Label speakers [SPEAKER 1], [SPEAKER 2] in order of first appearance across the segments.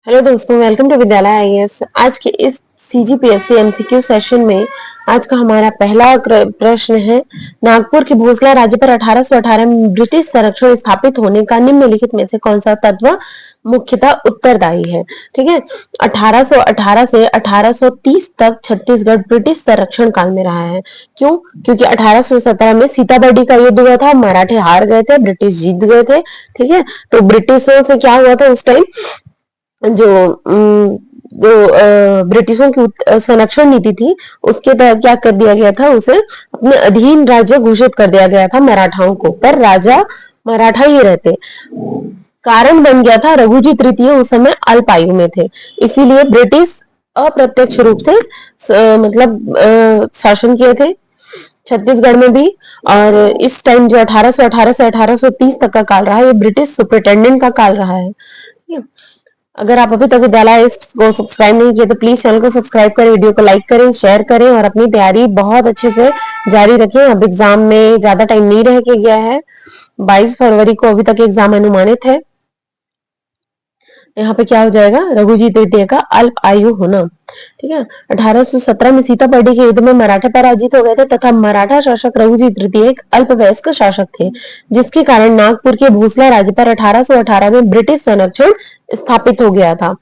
[SPEAKER 1] Hello दोस्तों, welcome to विद्यालय IAS. आज के इस सीजीपीएससी एमसीक्यू सेशन में आज का हमारा पहला प्रश्न है, नागपुर के भोसला राज्य पर 1818 में ब्रिटिश संरक्षण स्थापित होने का निम्नलिखित में से कौन सा तत्व मुख्यतः उत्तरदायी है। ठीक है, 1818 से 1830 तक छत्तीसगढ़ ब्रिटिश संरक्षण काल में रहा है। क्यों? क्योंकि 1817 में सीताबर्डी का युद्ध हुआ था, मराठे हार गए थे, ब्रिटिश जीत गए थे। ठीक है, तो ब्रिटिशों से क्या हुआ था उस टाइम, जो जो ब्रिटिशों की संरक्षण नीति थी उसके तहत क्या कर दिया गया था, उसे अपने अधीन राज्य घोषित कर दिया गया था मराठाओं को, पर राजा मराठा ही रहते। कारण बन गया था रघुजी तृतीय उस समय अल्प आयु में थे, इसीलिए ब्रिटिश अप्रत्यक्ष रूप से मतलब शासन किए थे छत्तीसगढ़ में भी। और इस टाइम जो 1818 से 1830 तक का काल रहा है, ये ब्रिटिश सुपरिटेंडेंट का काल रहा है। अगर आप अभी तक विद्यालय को सब्सक्राइब नहीं किए तो प्लीज चैनल को सब्सक्राइब करें, वीडियो को लाइक करें, शेयर करें और अपनी तैयारी बहुत अच्छे से जारी रखें। अब एग्जाम में ज्यादा टाइम नहीं रह के गया है, 22 फरवरी को अभी तक एग्जाम अनुमानित है। यहाँ पे क्या हो जाएगा, रघुजी तृतीय का अल्प आयु होना। ठीक है, 1817 में सीताबर्डी के युद्ध में मराठा पराजित हो गए थे तथा मराठा शासक रघुजी तृतीय एक अल्पवयस्क शासक थे, जिसके कारण नागपुर के भोसला राज्य पर 1818 में ब्रिटिश संरक्षण स्थापित हो गया था।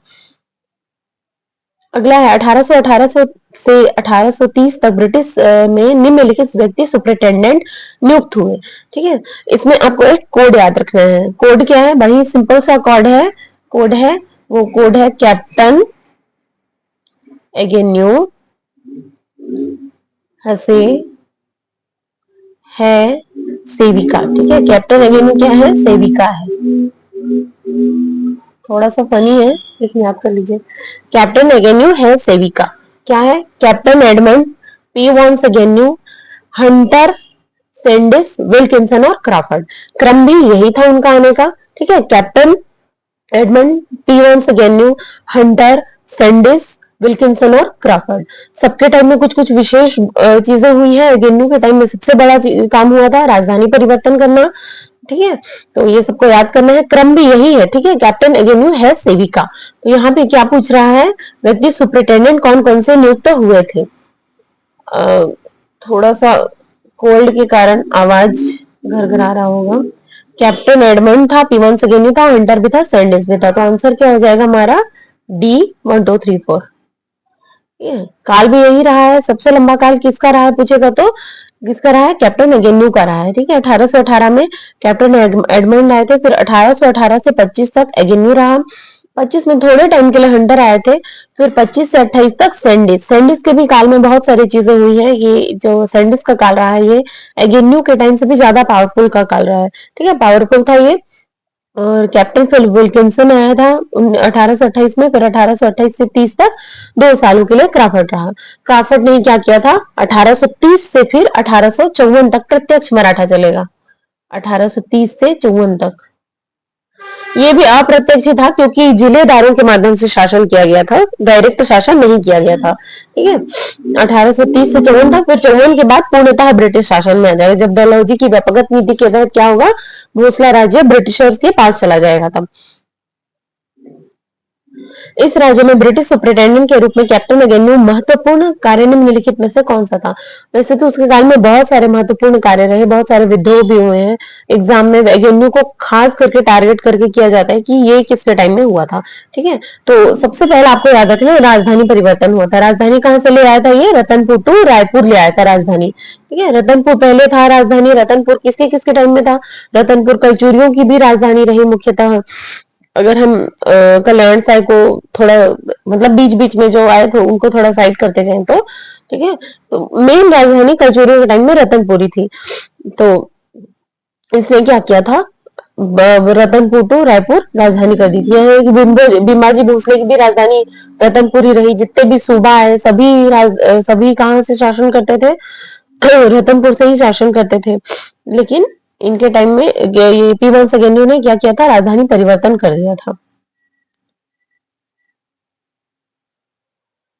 [SPEAKER 1] अगला है 1818 से 1830 तक ब्रिटिश में निम्नलिखित व्यक्ति सुपरिटेंडेंट नियुक्त हुए। ठीक है, इसमें आपको एक कोड याद रखना है। कोड क्या है? बड़ी सिंपल सा कोड है, वो कोड है कैप्टन एगेन्यू हसे है सेविका। ठीक है, कैप्टन एगेन्यू क्या है? सेविका है। थोड़ा सा फनी है लेकिन याद कर लीजिए, कैप्टन एगेन्यू है सेविका। क्या है? Captain Edmund, P Vans Agnew, Hunter, Sandys, Wilkinson और क्रॉफर्ड। क्रम भी यही था उनका आने का। ठीक है, captain Edmund, P Vans Agnew, Hunter, Sandys, Wilkinson और क्रॉफर्ड। सबके टाइम में कुछ कुछ विशेष चीजें हुई है। एगेन्यू के टाइम में सबसे बड़ा काम हुआ था राजधानी परिवर्तन करना। ठीक है, तो ये सबको याद करना है, क्रम भी यही है। ठीक है, कैप्टन एगेन्यू है सेविका। तो यहाँ पे क्या पूछ रहा है, व्यक्ति सुपरिटेंडेंट कौन कौन से नियुक्त हुए थे। थोड़ा सा कोल्ड के कारण आवाज घरघरा रहा होगा। कैप्टन एडमंड था, पी वॉन्स एगेन्यू था, हंटर भी था, सैंडिस भी था। तो आंसर क्या हो जाएगा हमारा? डी 1 2 3 4। काल भी यही रहा है। सबसे लंबा काल किसका रहा है पूछेगा तो किसका रहा है? कैप्टन एगेन्यू का रहा है। ठीक है, 1818 में कैप्टन एडमंड आए थे, फिर 1818 से 25 तक एगेन्यू रहा, 25 में थोड़े टाइम के लिए हंटर आए थे, फिर 25 से 28 तक सैंडिस के भी काल में बहुत सारी चीजें हुई है। ये जो सैंडिस का काल रहा है, ये एगेन्यू के टाइम से भी ज्यादा पावरफुल का काल रहा है। ठीक है, पावरफुल था ये। और कैप्टन फिलिप विल्किंसन आया था 1828 में, फिर 1828 से 30 तक 2 सालों के लिए क्राफर्ड रहा। क्राफर्ड ने क्या किया था, 1830 से फिर 1854 तक प्रत्यक्ष मराठा चलेगा। 1830 से 54 तक ये भी अप्रत्यक्ष था, क्योंकि जिलेदारों के माध्यम से शासन किया गया था, डायरेक्ट शासन नहीं किया गया था। ठीक है, 1830 से 54 तक, फिर 54 के बाद पूर्णतः ब्रिटिश शासन में आ जाएगा, जब डलहौजी की व्यापक नीति के तहत क्या होगा, भोसला राज्य ब्रिटिशर्स के पास चला जाएगा। तब इस राज्य में ब्रिटिश सुपरिटेंडेंट के रूप में कैप्टन एगेन्यू महत्वपूर्ण कार्य निम्नलिखित में से कौन सा था। वैसे तो उसके काल में बहुत सारे महत्वपूर्ण कार्य रहे, बहुत सारे विद्रोह भी हुए हैं। एग्जाम में एगेन्यू को खास करके टारगेट करके किया जाता है कि ये किसके टाइम में हुआ था। ठीक है, तो सबसे पहले आपको याद रखना है, राजधानी परिवर्तन हुआ था। राजधानी कहाँ से ले आया था? ये रतनपुर टू रायपुर ले आया था राजधानी। ठीक है, रतनपुर पहले था राजधानी। रतनपुर किसके किसके टाइम में था? रतनपुर कलचुरियों की भी राजधानी रही मुख्यतः। अगर हम कल्याण साई को थोड़ा मतलब बीच बीच में जो आए थे उनको थोड़ा साइड करते जाएं तो ठीक है, तो मेन राजधानी कलचुरियों के टाइम में रतनपुरी थी। तो इसने क्या किया था, रतनपुर टू रायपुर राजधानी कर दी थी। बिम्बाजी भोसले की भी राजधानी रतनपुरी रही। जितने भी सूबा है सभी कहाँ से शासन करते थे? रतनपुर से ही शासन करते थे। लेकिन इनके टाइम में ये पी वंश अगेन्यू ने क्या किया था, राजधानी परिवर्तन कर दिया था।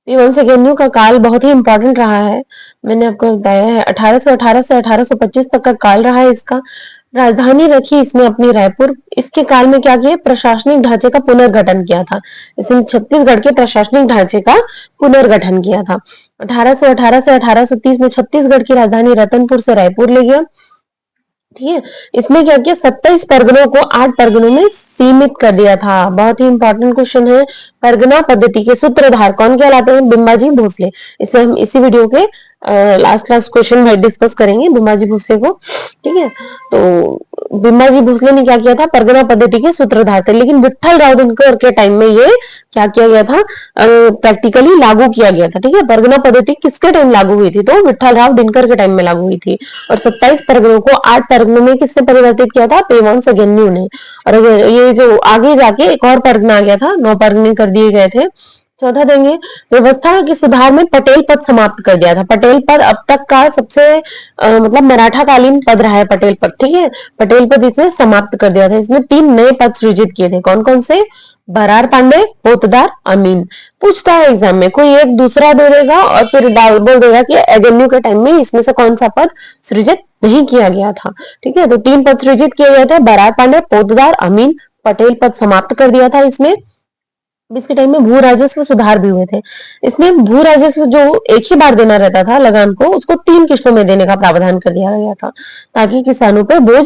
[SPEAKER 1] पी वंश अगेन्यू का काल बहुत ही इंपॉर्टेंट रहा है। मैंने आपको बताया है 1818 से 1825 तक का काल रहा है इसका। राजधानी रखी इसने अपनी रायपुर। इसके काल में क्या किया, प्रशासनिक ढांचे का पुनर्गठन किया था। इसने छत्तीसगढ़ के प्रशासनिक ढांचे का पुनर्गठन किया था। 1818 से 1830 में छत्तीसगढ़ की राजधानी रतनपुर से रायपुर ले गया। ठीक है, इसने क्या किया, 27 परगनों को 8 परगनों में सीमित कर दिया था। बहुत ही इंपॉर्टेंट क्वेश्चन है। परगना पद्धति के सूत्रधार कौन कहलाते हैं, बिंबाजी भोसले। इसे हम इसी वीडियो के लास्ट क्वेश्चन में डिस्कस करेंगे बिंबाजी भोसले को। ठीक है, तो बिंबाजी भोसले ने क्या किया था, परगना पद्धति के सूत्रधार थे। लेकिन विट्ठल राव दिनकर के टाइम में ये क्या किया गया था, प्रैक्टिकली लागू किया गया था। ठीक है, परगना पद्धति किसके टाइम लागू हुई थी, तो विट्ठल राव दिनकर के टाइम में लागू हुई थी। और 27 परगनों को 8 परगनों में किसने परिवर्तित किया था, पेवांस अगेन्यू ने। और ये जो आगे जाके एक और परगना आ गया था, 9 परगने कर दिए गए थे। चौथा देंगे, व्यवस्था के सुधार में पटेल पद समाप्त कर दिया था। पटेल पद अब तक का सबसे मतलब मराठा कालीन पद रहा है पटेल पद। ठीक है, पटेल पद इसने समाप्त कर दिया था। इसने 3 नए पद सृजित किए थे। कौन कौन से, बरार पांडे, पोतदार, अमीन। पूछता है एग्जाम में, कोई एक दूसरा दे देगा और फिर बोल देगा कि एगेन्यू के टाइम में इसमें से कौन सा पद सृजित नहीं किया गया था। ठीक है, तो 3 पद सृजित किए गए थे, बरार पांडे, पोतदार, अमीन। पटेल पद समाप्त कर दिया था इसने। इसके टाइम में भू राजस्व सुधार भी हुए थे। इसने भू राजस्व जो एक ही बार देना रहता था लगान को, उसको 3 किस्तों में देने का प्रावधान कर दिया गया था, ताकि किसानों पर बोझ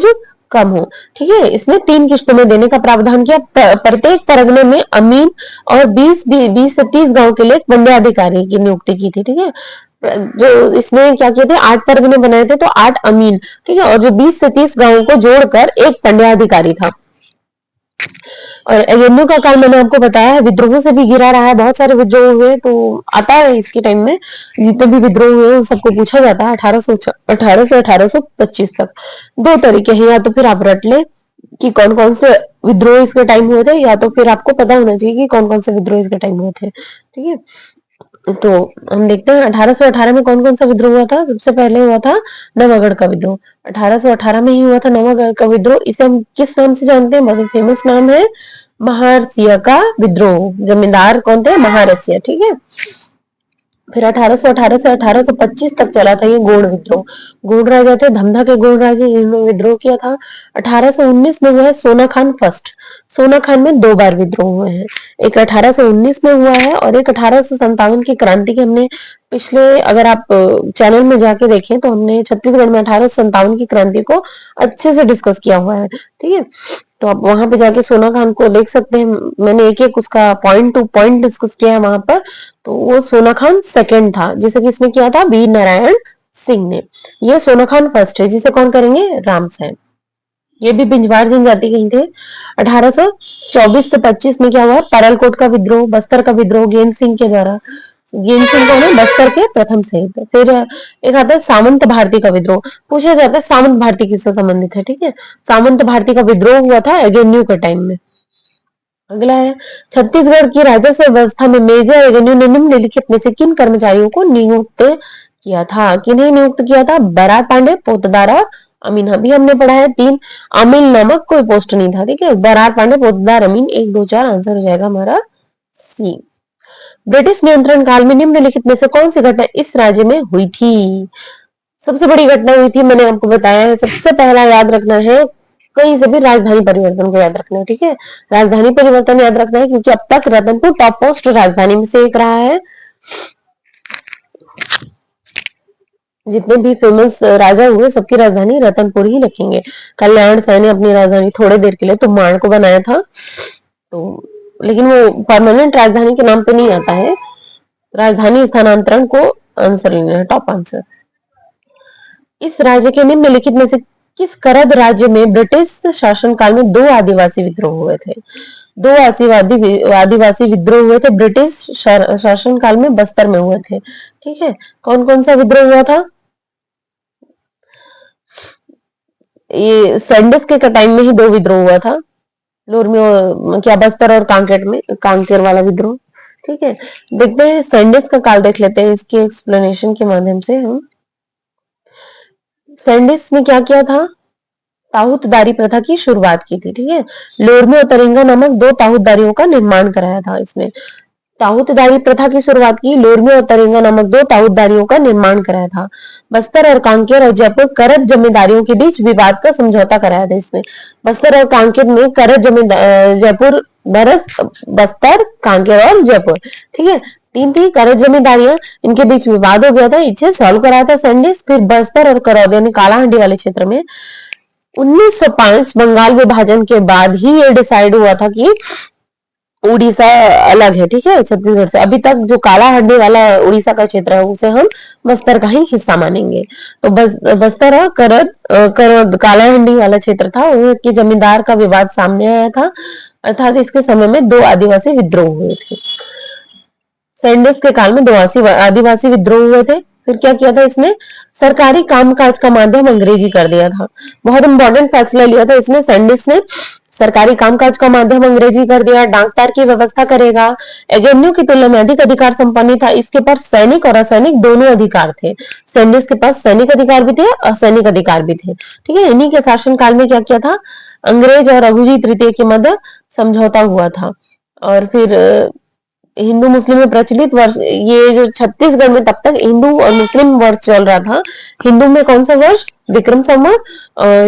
[SPEAKER 1] कम हो। ठीक है, इसने 3 किस्तों में देने का प्रावधान किया। प्रत्येक परगने में अमीन और 20 से 30 गांव के लिए एक दंडाधिकारी की नियुक्ति की थी। ठीक है, जो इसने क्या किए थे, 8 परगने बनाए थे, तो 8 अमीन। ठीक है, और जो 20 से 30 गांवों को जोड़कर एक दंडाधिकारी था। और एगेन्यू का काल मैंने आपको बताया है, विद्रोहों से भी घिरा रहा है। बहुत सारे विद्रोह हुए, तो आता है इसके टाइम में जितने भी विद्रोह हुए उन सबको पूछा जाता है। 1818 से 1825 तक 2 तरीके हैं, या तो फिर आप रट ले कि कौन कौन से विद्रोह इसके टाइम हुए थे, या तो फिर आपको पता होना चाहिए कि कौन कौन से विद्रोह इसके टाइम हुए थे। ठीक है, तो हम देखते हैं 1818 में कौन कौन सा विद्रोह हुआ था। सबसे पहले हुआ था नवागढ़ का विद्रोह। 1818 में ही हुआ था नवागढ़ का विद्रोह। इसे हम किस नाम से जानते हैं, बहुत फेमस नाम है, महारसिया का विद्रोह। जमींदार कौन थे, महारसिया। ठीक है, फिर 1818 से 1825 तक चला था ये गोंड विद्रोह। गोंड राजा थे, धमधा के गोंड राजा, इन्होंने विद्रोह किया था। 1819 में हुआ है सोना खान फर्स्ट। सोना खान में 2 बार विद्रोह हुए हैं, एक 1819 में हुआ है और एक 1857 की क्रांति के हमने पिछले, अगर आप चैनल में जाके देखें तो हमने छत्तीसगढ़ में 1857 की क्रांति को अच्छे से डिस्कस किया हुआ है। ठीक है, तो आप वहां पे जाके सोना खान को देख सकते हैं। मैंने एक एक उसका पॉइंट टू पॉइंट डिस्कस किया है वहां पर। तो वो सोना खान सेकंड था, जिसे किसने किया था, वीर नारायण सिंह ने। ये सोना खान फर्स्ट है, जिसे कौन करेंगे, रामसैन। ये भी बिंजवार जनजाति के ही थे। 1824 से 25 में क्या हुआ, परलकोट का विद्रोह, बस्तर का विद्रोह गेंद सिंह के द्वारा। गेंद सिंह कौन है, बस्तर के प्रथम शहीद। फिर एक आता है सामंत भारती का विद्रोह। पूछा जाता है सामंत भारती किससे संबंधित है। ठीक है, सामंत भारती का विद्रोह हुआ था एगेन्यू के टाइम में। अगला है, छत्तीसगढ़ की राजस्व व्यवस्था में मेजर एवेन्यू ने निम्नलिखित में से किन कर्मचारियों को नियुक्त किया था। किन्हें नियुक्त किया था, बरार पांडे, पोतदार और अमीन। अभी हमने पढ़ा है 3। अमीन नामक कोई पोस्ट नहीं था। ठीक है, बरार पांडे, पोतदार, अमीन, 1 2 4 आंसर हो जाएगा हमारा सी। ब्रिटिश नियंत्रण काल में निम्नलिखित में से कौन सी घटना इस राज्य में हुई थी। सबसे बड़ी घटना हुई थी, मैंने आपको बताया है। सबसे पहला याद रखना है, कहीं से भी राजधानी परिवर्तन को याद रखना है। ठीक है, राजधानी परिवर्तन याद रखना है, क्योंकि अब तक रतनपुर टॉप मोस्ट राजधानी में से एक रहा है। जितने भी फेमस राजा हुए सबकी राजधानी रतनपुर ही रखेंगे। कल्याण साय ने अपनी राजधानी थोड़े देर के लिए तुम्बाड़ को बनाया था, तो लेकिन वो परमानेंट राजधानी के नाम पे नहीं आता है। राजधानी स्थानांतरण को आंसर लेना है, टॉप आंसर। इस राज्य के निम्नलिखित में से किस करद राज्य में ब्रिटिश शासनकाल में 2 आदिवासी विद्रोह हुए थे। 2 आदिवासी विद्रोह हुए थे ब्रिटिश शासनकाल में, बस्तर में हुए थे। ठीक है, कौन कौन सा विद्रोह हुआ था, ये सैंडिस के टाइम में ही 2 विद्रोह हुआ था, लोरमी क्या बस्तर और कांकेर वाला विद्रोह। ठीक है, देखते हैं सैंडिस का काल देख लेते हैं इसके एक्सप्लेनेशन के माध्यम से हम। सैंडिस ने क्या किया था, ताहूतदारी प्रथा की शुरुआत की थी। ठीक है, लोरमी और तरिंगा नामक 2 ताहूतदारियों का निर्माण कराया था इसने। ताऊतदारी प्रथा की शुरुआत की। लोरमी और तरेंगा नामक दो ताऊतदारियों का निर्माण कराया था। बस्तर और कांकेर और जयपुर करत जमींदारियों के बीच विवाद का समझौता कराया था इसने। बस्तर और कांकेर में करत जमींदार जयपुर बस्तर कांकेर और जयपुर, ठीक है, तीन थी करत जमींदारियां, इनके बीच विवाद हो गया था, इसे सॉल्व कराया था सैंडिस। फिर बस्तर और करौदे ने कालाहांडी वाले क्षेत्र में 1905 बंगाल विभाजन के बाद ही ये डिसाइड हुआ था कि उड़ीसा अलग है, ठीक है, छत्तीसगढ़ से। अभी तक जो कालाहांडी वाला उड़ीसा का क्षेत्र है उसे हम बस्तर का ही हिस्सा मानेंगे। तो बस्तर और करद कालाहांडी वाला क्षेत्र था, उसके जमींदार का विवाद सामने आया था, अर्थात इसके समय में दो आदिवासी विद्रोह हुए थे। सैंडिस के काल में दो आदिवासी विद्रोह हुए थे। फिर क्या किया था इसने? सरकारी कामकाज का माध्यम अंग्रेजी कर दिया था। बहुत इंपॉर्टेंट फैसला लिया था इसने, सैंडिस ने। सरकारी कामकाज का माध्यम अंग्रेजी कर दिया, डाकतार की व्यवस्था करेगा। एगेन्यू की तुलना में अधिक अधिकार संपन्न था। इसके पास सैनिक और असैनिक दोनों अधिकार थे। सैंडिस के पास सैनिक अधिकार भी थे, असैनिक अधिकार भी थे, ठीक है। इन्हीं के शासन काल में क्या किया था? अंग्रेज और रघुजी तृतीय के मध्य समझौता हुआ था। और फिर हिंदू मुस्लिम में प्रचलित वर्ष, ये जो छत्तीसगढ़ में तब तक हिंदू और मुस्लिम वर्ष चल रहा था। हिंदू में कौन सा वर्ष? विक्रम संवत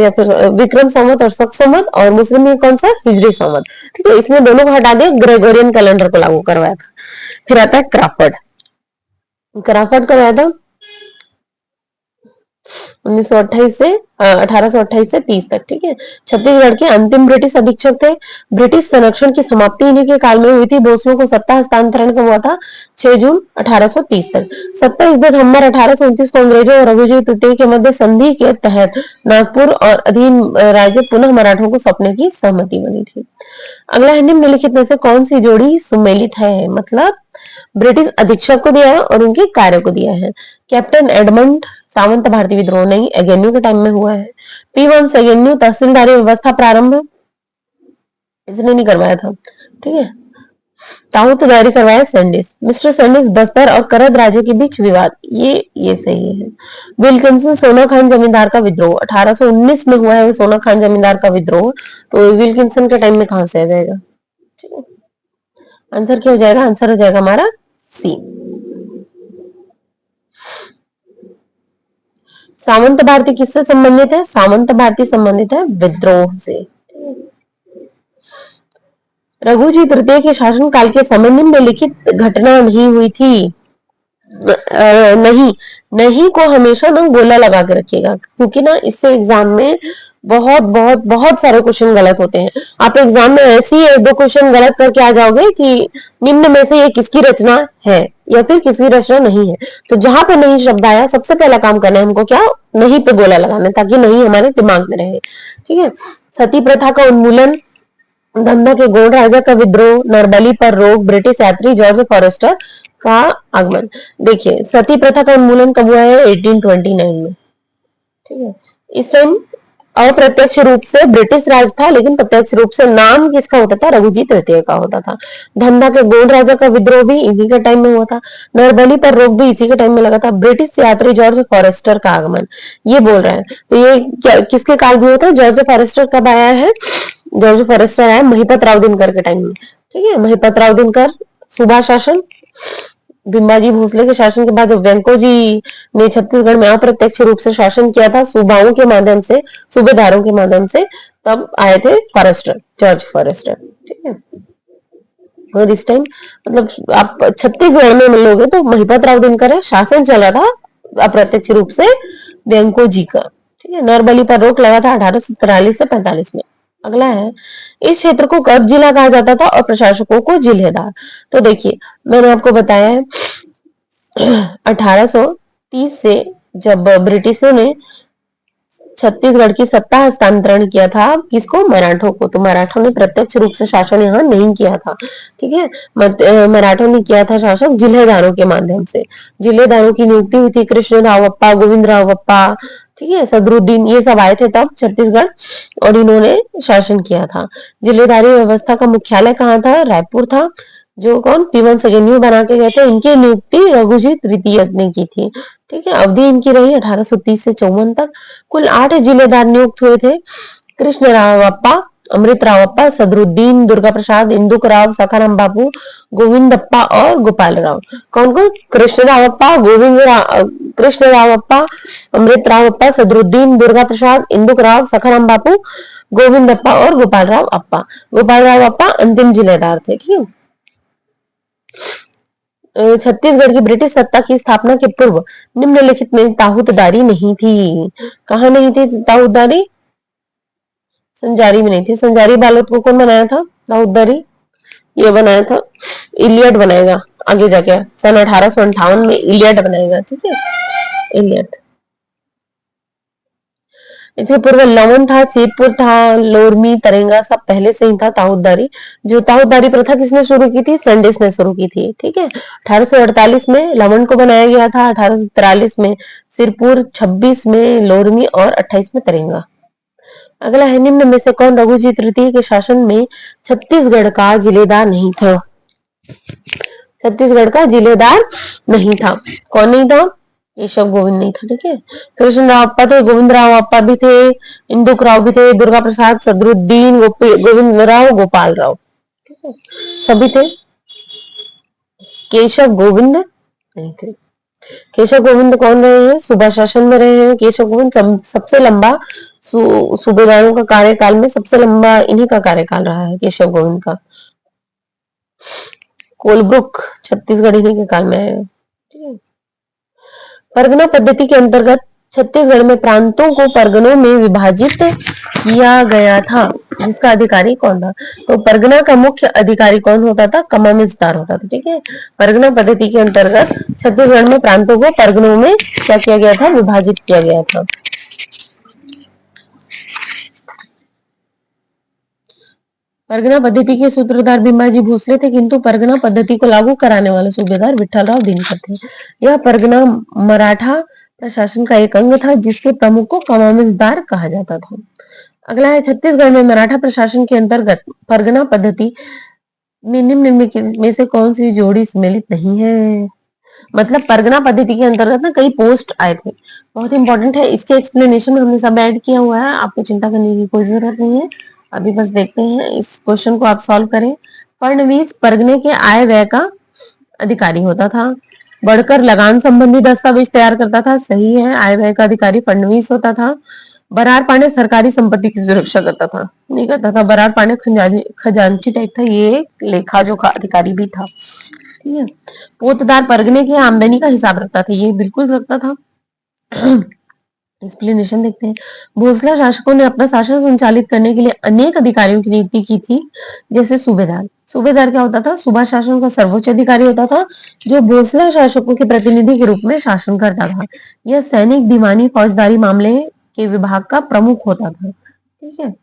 [SPEAKER 1] या फिर विक्रम संवत और शक संवत, और मुस्लिम में कौन सा? हिजरी संवत, ठीक है। इसने दोनों को हटा दिया, ग्रेगोरियन कैलेंडर को लागू करवाया था। फिर आता है क्राफर्ड। क्राफर्ड करवाया था 1928 से 1828 से 30 तक, ठीक है। छत्तीसगढ़ के अंतिम ब्रिटिश अधीक्षक थे। ब्रिटिश संरक्षण की समाप्ति इन्हीं के काल में हुई थी। भोसलों को सत्ता हस्तांतरण कब हुआ था? 6 जून 1830 तक। 27 दिसंबर 1829 को अंग्रेजों और रघुजी तृतीय के मध्य संधि के तहत नागपुर और अधीन राज्य पुनः मराठों को सौंपने की सहमति बनी थी। अगला है, निम्नलिखित में से कौन सी जोड़ी सुमेलित है? मतलब ब्रिटिश अधीक्षक को दिया है और उनके कार्य को दिया है। कैप्टन एडमंड सावंत भारतीय विद्रोह नहीं, एगेन्यू के टाइम में हुआ है। पी1 एगेन्यू तहसीलदारी व्यवस्था प्रारंभ इसने नहीं करवाया था, ठीक है। ताऊतदारी करवाया सैंडिस। मिस्टर सैंडिस बस्तर और करद राज्य के बीच विवाद, ये सही है। विल्किंसन सोना खान जमींदार का विद्रोह 1819 में हुआ है, सोना खान जमींदार का विद्रोह। तो विल्किंसन के टाइम में कहां से आ जाएगा? ठीक है, आंसर क्या हो जाएगा? आंसर हो जाएगा हमारा सी। सामंत भारती किससे संबंधित है? सामंत भारती संबंधित है विद्रोह से। रघुजी तृतीय के शासन काल के समय निम्नलिखित घटना नहीं हुई थी। नहीं नहीं को हमेशा ना गोला लगा के रखिएगा, क्योंकि ना इससे एग्जाम में बहुत बहुत बहुत सारे क्वेश्चन गलत होते हैं। आप एग्जाम में ऐसी एक दो क्वेश्चन गलत करके आ जाओगे कि निम्न में से ये किसकी रचना है या फिर किसकी रचना नहीं है। तो जहां पे नहीं शब्द आया, सबसे पहला काम करना है हमको, क्या? नहीं पे गोला लगाना, ताकि नहीं हमारे दिमाग में रहे, ठीक है। सती प्रथा का उन्मूलन, धंधा के गोंड राजा का विद्रोह, नरबली पर रोक, ब्रिटिश यात्री जॉर्ज फॉरेस्टर का आगमन। देखिए, सती प्रथा का उन्मूलन कब हुआ है? 1829 में, ठीक है। इस टाइम अप्रत्यक्ष रूप से ब्रिटिश राज था, लेकिन प्रत्यक्ष रूप से नाम किसका होता था? रघुजी तृतीय का होता था। धंधा के गोंड राजा का विद्रोह भी इसी के टाइम में हुआ था। नरबली पर रोक भी इसी के टाइम में लगा था। ब्रिटिश यात्री जॉर्ज फॉरेस्टर का आगमन, ये बोल रहे हैं। तो ये किसके काल में होता है? जॉर्ज फॉरेस्टर कब आया है? जॉर्ज फॉरेस्टर आया महिपत राव दिनकर के टाइम में, ठीक है। महिपत राव दिनकर सूबा शासन, भीमाजी भोसले के शासन के बाद वेंको जी ने छत्तीसगढ़ में अप्रत्यक्ष रूप से शासन किया था, सूबाओं के माध्यम से, सूबेदारों के माध्यम से, तब आए थे फॉरेस्टर, जॉर्ज फॉरेस्टर, ठीक है। और इस टाइम मतलब आप छत्तीसगढ़ में मिलोगे तो महिपत राव दिनकर है, शासन चला था अप्रत्यक्ष रूप से वेंको जी का, ठीक है। नरबली पर रोक लगा था 1843 से 45 में। अगला है, इस क्षेत्र को कर्ब जिला कहा जाता था और प्रशासकों को जिलेदार। तो देखिए, मैंने आपको बताया है 1830 से जब ब्रिटिशों ने छत्तीसगढ़ की सत्ता हस्तांतरण किया था, किसको? मराठों को। तो मराठों ने प्रत्यक्ष रूप से शासन यहाँ नहीं किया था, ठीक है। मराठों ने किया था शासन जिलेदारों के माध्यम से। जिलेदारों की नियुक्ति हुई थी कृष्ण रावप्पा, गोविंद रावप्पा, ठीक है, सदरुद्दीन, ये सब आए थे तब छत्तीसगढ़ और इन्होंने शासन किया था। जिलेदारी व्यवस्था का मुख्यालय कहाँ था? रायपुर था। जो कौन? पी1 एगेन्यू बना के गए थे, इनकी नियुक्ति रघुजी तृतीय ने की थी, ठीक है। अवधि इनकी रही 1830 से 54 तक। कुल 8 जिलेदार नियुक्त हुए थे। कृष्ण रावप्पा अमृत रावप्पा, सदरुद्दीन, दुर्गा प्रसाद, इंदुक राव, सखाराम बापू, गोविंदप्पा और गोपाल राव। कौन कौन? कृष्ण रावप्पा, अमृत रावप्पा, सदरुद्दीन, दुर्गा प्रसाद, इंदुक राव, सखाराम बापू, गोविंदप्पा और गोपाल राव अप्पा। गोपाल राव अप्पा अंतिम जिलेदार थे। ठीक है। छत्तीसगढ़ की ब्रिटिश सत्ता की स्थापना के पूर्व निम्नलिखित में ताहूतदारी नहीं थी। कहाँ नहीं थी ताहूतदारी? संजारी में नहीं थी। संजारी बालोद को कौन बनाया था ताहूतदारी? ये बनाया था इलियट बनाएगा आगे जाके सन 1858 में इलियट बनाएगा। ठीक है, इलियट। इसके पूर्व लवन था, सीतपुर था, लोरमी, तरेंगा सब पहले से ही था ताहूतदारी। जो ताहूतदारी प्रथा किसने शुरू की थी? सैंडिस ने शुरू की थी। ठीक है। 1848 में लवन को बनाया गया था, 1843 में सिरपुर, 26 में लोरमी और 28 में तरेंगा। अगला है, निम्न में से कौन रघुजी तृतीय के शासन में छत्तीसगढ़ का जिलेदार नहीं था? छत्तीसगढ़ का जिलेदार नहीं था। कौन नहीं था? केशव गोविंद नहीं था। ठीक है। कृष्ण राव अप्पा थे, गोविंद राव अप्पा भी थे, इंदुक राव भी थे, दुर्गा प्रसाद, सदरुद्दीन, गोविंद राव, गोपाल राव, ठीक है, सभी थे। केशव गोविंद नहीं थे। केशव गोविंद कौन रहे हैं? सूबा शासन में रहे हैं। केशव गोविंद सबसे लंबा सूबेदारों का कार्यकाल में सबसे लंबा इन्हीं का कार्यकाल रहा है, केशव गोविंद का। कोलब्रुक छत्तीसगढ़ इन्हीं के काल में आया। परगना पद्धति के अंतर्गत छत्तीसगढ़ में प्रांतों को परगनों में विभाजित किया गया था, जिसका अधिकारी कौन था? तो परगना का मुख्य अधिकारी कौन होता था? कमामिजदार होता था। ठीक है। परगना पद्धति के अंतर्गत छत्तीसगढ़ में प्रांतों को परगनों में क्या किया गया था? विभाजित किया गया था। परगना पद्धति के सूत्रधार भीमाजी भोसले थे, किंतु परगना पद्धति को लागू कराने वाले सूबेदार विठ्ठलराव दिनकर थे। यह परगना मराठा प्रशासन का एक अंग था, जिसके प्रमुख को कमामिजदार कहा जाता था। अगला है, छत्तीसगढ़ में मराठा प्रशासन के अंतर्गत परगना पद्धति में निम्न में से कौन सी जोड़ी सम्मिलित नहीं है? मतलब परगना पद्धति के अंतर्गत ना कई पोस्ट आए थे, बहुत इंपॉर्टेंट है। इसके एक्सप्लेनेशन में हमने सब ऐड किया हुआ है, आपको चिंता करने की कोई जरूरत नहीं है। अभी बस देखते हैं इस क्वेश्चन को आप सॉल्व करें। फडणवीस परगने के आय व्यय का अधिकारी होता था। बढ़कर लगान संबंधी दस्तावेज तैयार करता था, सही है, आय व्यय का अधिकारी फडणवीस होता था। बरार पांडे सरकारी संपत्ति की सुरक्षा करता था, नहीं करता था। बरार पांडे खजांची टाइप था, ये लेखा जोखा अधिकारी भी था। ठीक है। पोतदार परगने की आमदनी का हिसाब रखता था, ये बिल्कुल रखता था। एक्सप्लेनेशन देखते हैं। भोसला शासकों ने अपना शासन संचालित करने के लिए अनेक अधिकारियों की नियुक्ति की थी, जैसे सूबेदार। सूबेदार क्या होता था? सूबा शासन का सर्वोच्च अधिकारी होता था, जो भोसला शासकों के प्रतिनिधि के रूप में शासन करता था। यह सैनिक, दीवानी, फौजदारी मामले के विभाग का प्रमुख होता था। ठीक है।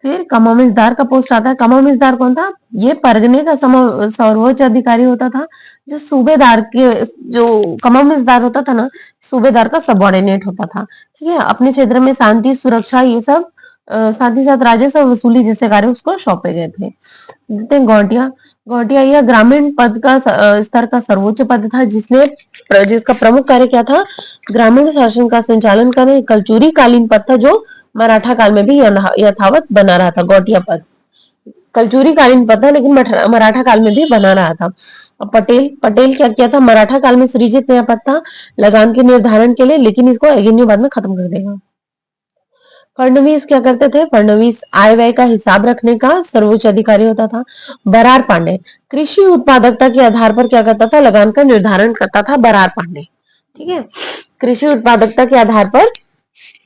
[SPEAKER 1] फिर कमामिजदार का पोस्ट आता है। कमामिजदार कौन था? ये परगने का सर्वोच्च अधिकारी होता था, जो सूबेदार के जो कमामिजदार होता था ना, सूबेदार का सबऑर्डिनेट होता था। ठीक है। अपने क्षेत्र में शांति, सुरक्षा, ये सब साथ ही साथ राजस्व वसूली जैसे कार्य उसको सौंपे गए थे। देखते हैं गौटिया। गौटिया यह ग्रामीण पद का स्तर का सर्वोच्च पद था, जिसका प्रमुख कार्य क्या था? ग्रामीण शासन का संचालन करना। कलचुरी कालीन पद था, जो मराठा काल में भी यथावत बना रहा था। गौटिया पद कलचुरी कालीन पद था, लेकिन मराठा काल में भी बना रहा था। पटेल क्या किया था? मराठा काल में सृजित नया पद था लगान के निर्धारण के लिए, लेकिन इसको एगेन्यू बाद में खत्म कर देगा। फडणवीस क्या करते थे? फडणवीस आय व्यय का हिसाब रखने का सर्वोच्च अधिकारी होता था। बरार पांडे कृषि उत्पादकता के आधार पर क्या करता था? लगान का निर्धारण करता था। बरार पांडे, ठीक है, कृषि उत्पादकता के आधार पर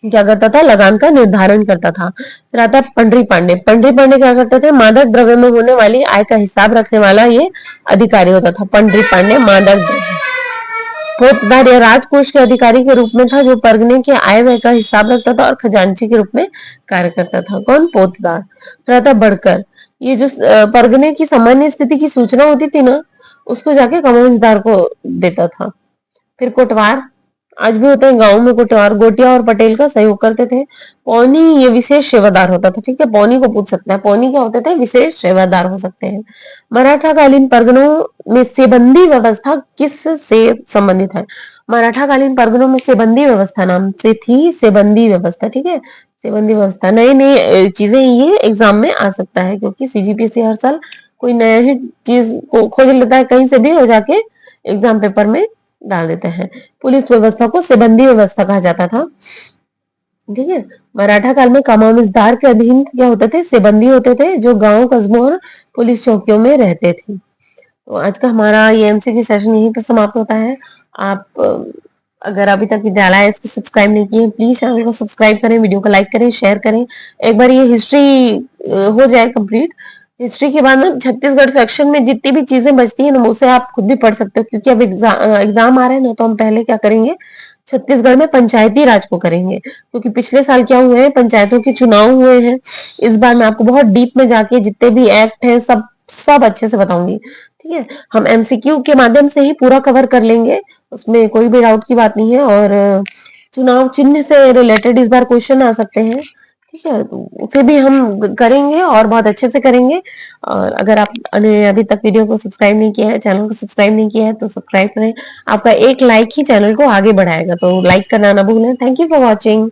[SPEAKER 1] क्या करता था? लगान का निर्धारण करता था। फिर आता है पंडरी पांडे। पंडरी पांडे क्या करते थे? मादक द्रव्य में होने वाली आय का हिसाब रखने वाला ये अधिकारी होता था। पंडरी पांडे मादक द्रव्य। पोतदार या राजकोष के अधिकारी के रूप में था, जो परगने के आय व्यय का हिसाब रखता था और खजांची के रूप में कार्य करता था। कौन? पोतदार। फिर आता बढ़कर, ये जो परगने की सामान्य स्थिति की सूचना होती थी ना, उसको जाके कमामिजदार को देता था। फिर कोटवार, आज भी होता है गांव में कोटवार। गोटिया और पटेल का सहयोग करते थे। पौनी ये विशेष सेवादार होता था। ठीक है, पौनी को पूछ सकता है। पौनी क्या होते थे? विशेष सेवादार हो सकते हैं। मराठा कालीन परगनों में सेबंदी व्यवस्था किस से संबंधित है? मराठा कालीन परगनों में सेबंदी व्यवस्था नाम से थी। सेबंदी व्यवस्था, ठीक है, सेबंदी व्यवस्था नई नई चीजें ये एग्जाम में आ सकता है, क्योंकि सीजीपीएससी हर साल कोई नया ही चीज को खोज लेता है कहीं से भी और जाके एग्जाम पेपर में डाल देते हैं। पुलिस व्यवस्था को सेबंदी व्यवस्था कहा जाता था। ठीक है। मराठा काल में कमामिजदार के अधीन क्या होते थे, सेबंदी होते थे, जो गांव कस्बों और पुलिस चौकियों में रहते थे। तो आज का हमारा ये एमसीक्यू सेशन यहीं पर समाप्त होता है। आप अगर अभी तक विद्यालय इसको सब्सक्राइब नहीं किए, प्लीज चैनल को सब्सक्राइब करें, वीडियो को लाइक करें, शेयर करें। एक बार ये हिस्ट्री हो जाए कंप्लीट, हिस्ट्री के बाद ना छत्तीसगढ़ सेक्शन में जितनी भी चीजें बचती है ना, उसे आप खुद भी पढ़ सकते हो, क्योंकि अब एग्जाम आ रहे हैं ना, तो हम पहले क्या करेंगे, छत्तीसगढ़ में पंचायती राज को करेंगे, क्योंकि पिछले साल क्या हुए हैं, पंचायतों के चुनाव हुए हैं। इस बार मैं आपको बहुत डीप में जाके जितने भी एक्ट हैं सब सब अच्छे से बताऊंगी। ठीक है। हम एमसीक्यू के माध्यम से ही पूरा कवर कर लेंगे, उसमें कोई भी डाउट की बात नहीं है। और चुनाव चिन्ह से रिलेटेड इस बार क्वेश्चन आ सकते हैं। ठीक है। तो उसे भी हम करेंगे और बहुत अच्छे से करेंगे। और अगर आपने अभी तक वीडियो को सब्सक्राइब नहीं किया है, चैनल को सब्सक्राइब नहीं किया है, तो सब्सक्राइब करें। आपका एक लाइक ही चैनल को आगे बढ़ाएगा, तो लाइक करना ना भूलें। Thank you for watching.